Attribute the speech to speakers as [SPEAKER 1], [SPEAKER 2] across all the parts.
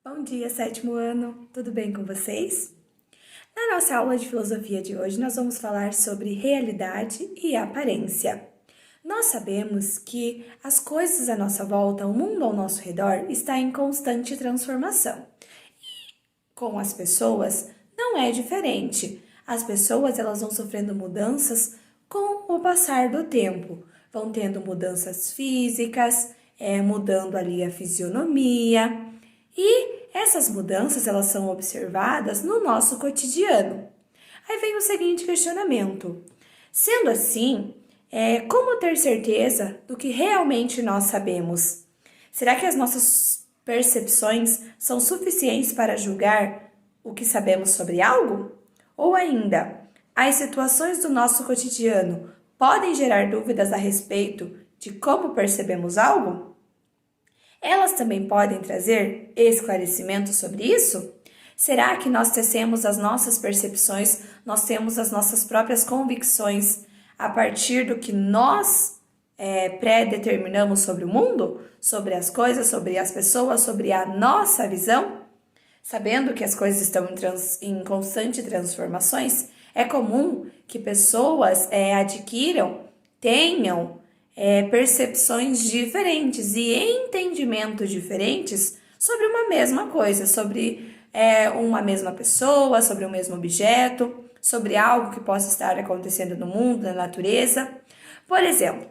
[SPEAKER 1] Bom dia, sétimo ano! Tudo bem com vocês? Na nossa aula de filosofia de hoje, nós vamos falar sobre realidade e aparência. Nós sabemos que as coisas à nossa volta, o mundo ao nosso redor, está em constante transformação. Com as pessoas, não é diferente. As pessoas elas vão sofrendo mudanças com o passar do tempo. Vão tendo mudanças físicas, mudando ali a fisionomia. E essas mudanças elas são observadas no nosso cotidiano. Aí vem o seguinte questionamento. Sendo assim, como ter certeza do que realmente nós sabemos? Será que as nossas percepções são suficientes para julgar o que sabemos sobre algo? Ou ainda, as situações do nosso cotidiano podem gerar dúvidas a respeito de como percebemos algo? Elas também podem trazer esclarecimento sobre isso? Será que nós tecemos as nossas percepções, nós temos as nossas próprias convicções a partir do que nós pré-determinamos sobre o mundo, sobre as coisas, sobre as pessoas, sobre a nossa visão? Sabendo que as coisas estão em constante transformações, é comum que pessoas tenham percepções diferentes e entendimentos diferentes sobre uma mesma coisa, sobre uma mesma pessoa, sobre o mesmo objeto, sobre algo que possa estar acontecendo no mundo, na natureza. Por exemplo,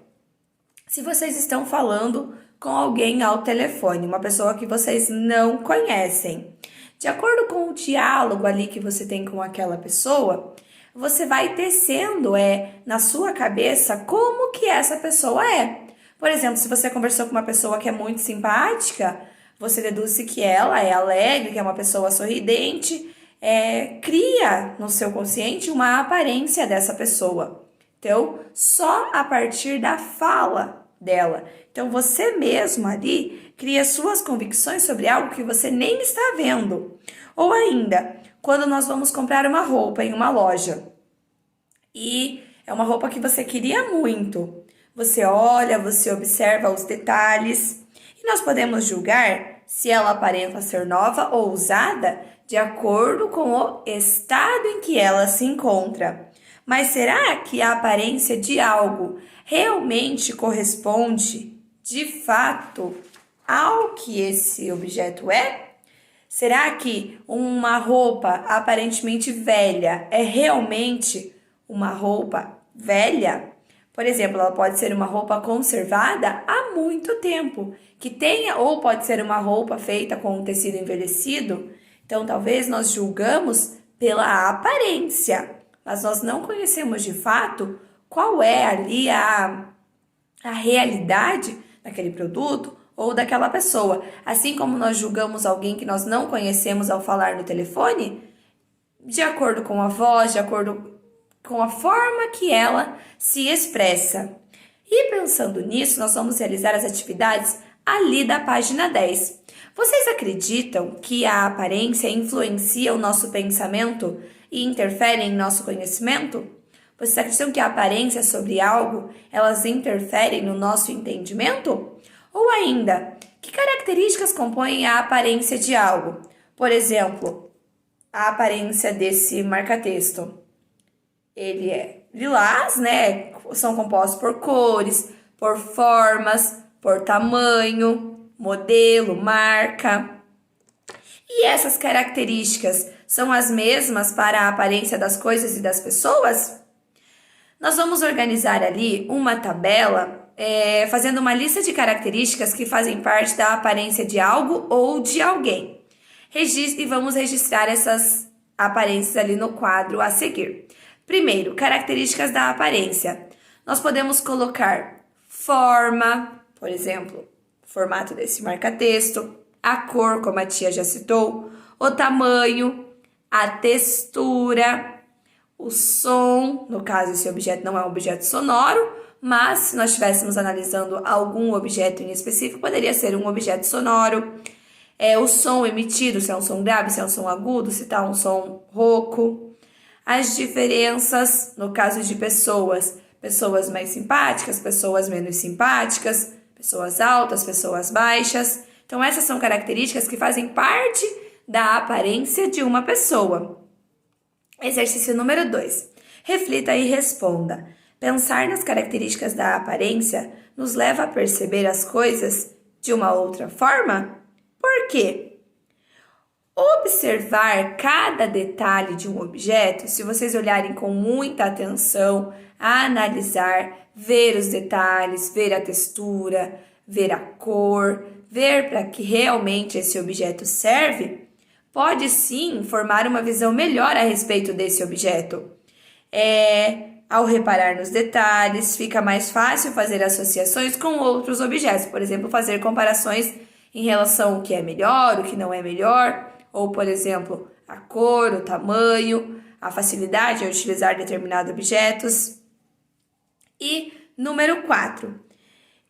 [SPEAKER 1] se vocês estão falando com alguém ao telefone, uma pessoa que vocês não conhecem, de acordo com o diálogo ali que você tem com aquela pessoa, você vai tecendo na sua cabeça como que essa pessoa é. Por exemplo, se você conversou com uma pessoa que é muito simpática, você deduz que ela é alegre, que é uma pessoa sorridente, cria no seu consciente uma aparência dessa pessoa. Então, só a partir da fala dela. Então, você mesmo ali cria suas convicções sobre algo que você nem está vendo. Ou ainda, quando nós vamos comprar uma roupa em uma loja e é uma roupa que você queria muito, você olha, você observa os detalhes e nós podemos julgar se ela aparenta ser nova ou usada de acordo com o estado em que ela se encontra. Mas será que a aparência de algo realmente corresponde, de fato, ao que esse objeto é? Será que uma roupa aparentemente velha é realmente uma roupa velha? Por exemplo, ela pode ser uma roupa conservada há muito tempo, ou pode ser uma roupa feita com um tecido envelhecido. Então, talvez nós julgamos pela aparência, mas nós não conhecemos de fato qual é ali a realidade daquele produto ou daquela pessoa. Assim como nós julgamos alguém que nós não conhecemos ao falar no telefone, de acordo com a voz, de acordo com a forma que ela se expressa. E pensando nisso, nós vamos realizar as atividades ali da página 10. Vocês acreditam que a aparência influencia o nosso pensamento e interfere em nosso conhecimento? Vocês acreditam que a aparência sobre algo, elas interferem no nosso entendimento? Ou ainda, que características compõem a aparência de algo? Por exemplo, a aparência desse marca-texto. Ele é lilás, né? São compostos por cores, por formas, por tamanho, modelo, marca. E essas características são as mesmas para a aparência das coisas e das pessoas? Nós vamos organizar ali uma tabela fazendo uma lista de características que fazem parte da aparência de algo ou de alguém. E vamos registrar essas aparências ali no quadro a seguir. Primeiro, características da aparência. Nós podemos colocar forma, por exemplo, o formato desse marca-texto, a cor, como a tia já citou, o tamanho, a textura, o som, no caso esse objeto não é um objeto sonoro, mas se nós estivéssemos analisando algum objeto em específico, poderia ser um objeto sonoro. O som emitido, se é um som grave, se é um som agudo, se está um som rouco. As diferenças, no caso de pessoas mais simpáticas, pessoas menos simpáticas, pessoas altas, pessoas baixas. Então, essas são características que fazem parte da aparência de uma pessoa. Exercício número 2. Reflita e responda. Pensar nas características da aparência nos leva a perceber as coisas de uma outra forma? Por quê? Observar cada detalhe de um objeto, se vocês olharem com muita atenção, analisar, ver os detalhes, ver a textura, ver a cor, ver para que realmente esse objeto serve, pode sim formar uma visão melhor a respeito desse objeto. Ao reparar nos detalhes, fica mais fácil fazer associações com outros objetos, por exemplo, fazer comparações em relação ao que é melhor, o que não é melhor, ou, por exemplo, a cor, o tamanho, a facilidade em utilizar determinados objetos. E número 4.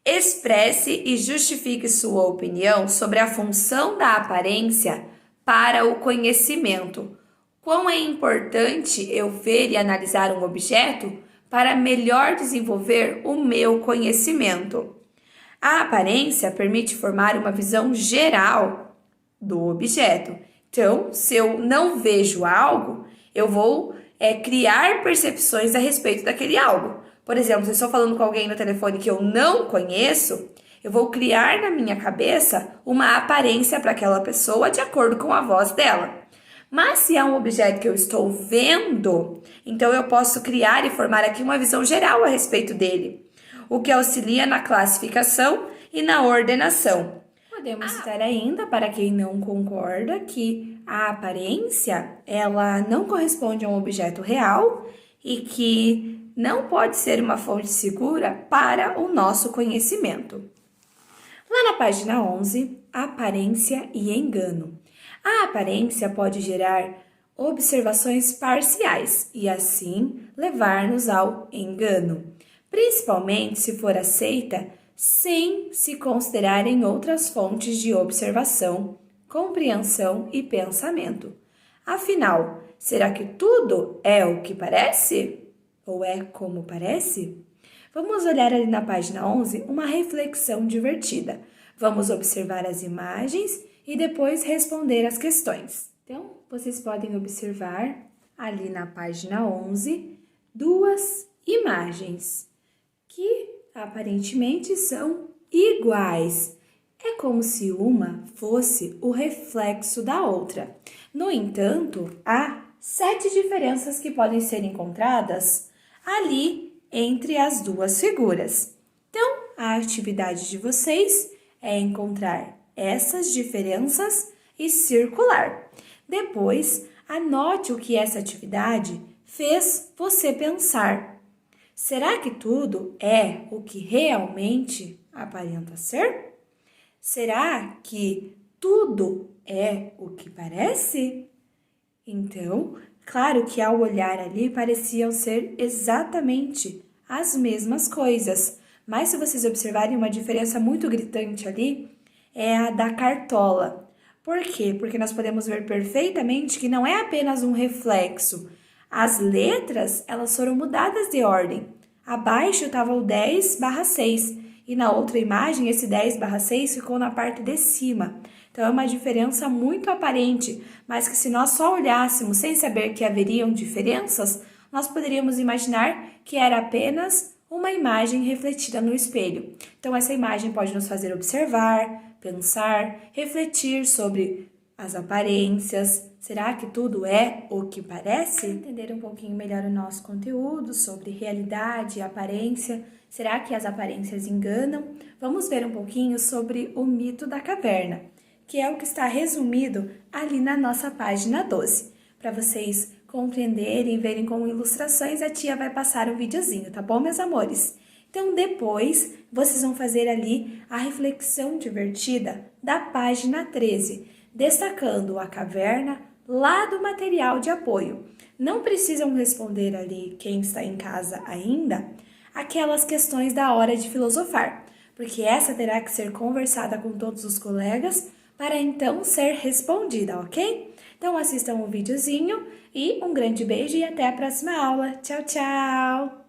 [SPEAKER 1] Expresse e justifique sua opinião sobre a função da aparência para o conhecimento. Quão é importante eu ver e analisar um objeto para melhor desenvolver o meu conhecimento? A aparência permite formar uma visão geral do objeto. Então, se eu não vejo algo, eu vou criar percepções a respeito daquele algo. Por exemplo, se eu estou falando com alguém no telefone que eu não conheço, eu vou criar na minha cabeça uma aparência para aquela pessoa de acordo com a voz dela. Mas se é um objeto que eu estou vendo, então eu posso criar e formar aqui uma visão geral a respeito dele, o que auxilia na classificação e na ordenação. Podemos citar ainda, para quem não concorda, que a aparência ela não corresponde a um objeto real e que não pode ser uma fonte segura para o nosso conhecimento. Lá na página 11, aparência e engano. A aparência pode gerar observações parciais e, assim, levar-nos ao engano, principalmente se for aceita sem se considerarem outras fontes de observação, compreensão e pensamento. Afinal, será que tudo é o que parece? Ou é como parece? Vamos olhar ali na página 11 uma reflexão divertida. Vamos observar as imagens e depois responder as questões. Então, vocês podem observar ali na página 11 duas imagens que aparentemente são iguais. É como se uma fosse o reflexo da outra. No entanto, há 7 diferenças que podem ser encontradas ali entre as duas figuras. Então, a atividade de vocês é encontrar essas diferenças e circular. Depois, anote o que essa atividade fez você pensar. Será que tudo é o que realmente aparenta ser? Será que tudo é o que parece? Então, claro que ao olhar ali pareciam ser exatamente as mesmas coisas, mas se vocês observarem uma diferença muito gritante ali, é a da cartola. Por quê? Porque nós podemos ver perfeitamente que não é apenas um reflexo. As letras, elas foram mudadas de ordem. Abaixo estava o 10/6 e na outra imagem esse 10/6 ficou na parte de cima. Então é uma diferença muito aparente, mas que se nós só olhássemos sem saber que haveriam diferenças, nós poderíamos imaginar que era apenas uma imagem refletida no espelho. Então essa imagem pode nos fazer observar, pensar, refletir sobre as aparências. Será que tudo é o que parece? Entender um pouquinho melhor o nosso conteúdo sobre realidade e aparência. Será que as aparências enganam? Vamos ver um pouquinho sobre o mito da caverna, que é o que está resumido ali na nossa página 12. Para vocês compreenderem e verem com ilustrações, a tia vai passar um videozinho, tá bom, meus amores? Então, depois, vocês vão fazer ali a reflexão divertida da página 13, destacando a caverna lá do material de apoio. Não precisam responder ali, quem está em casa ainda, aquelas questões da hora de filosofar, porque essa terá que ser conversada com todos os colegas para então ser respondida, ok? Então assistam o videozinho e um grande beijo e até a próxima aula. Tchau, tchau!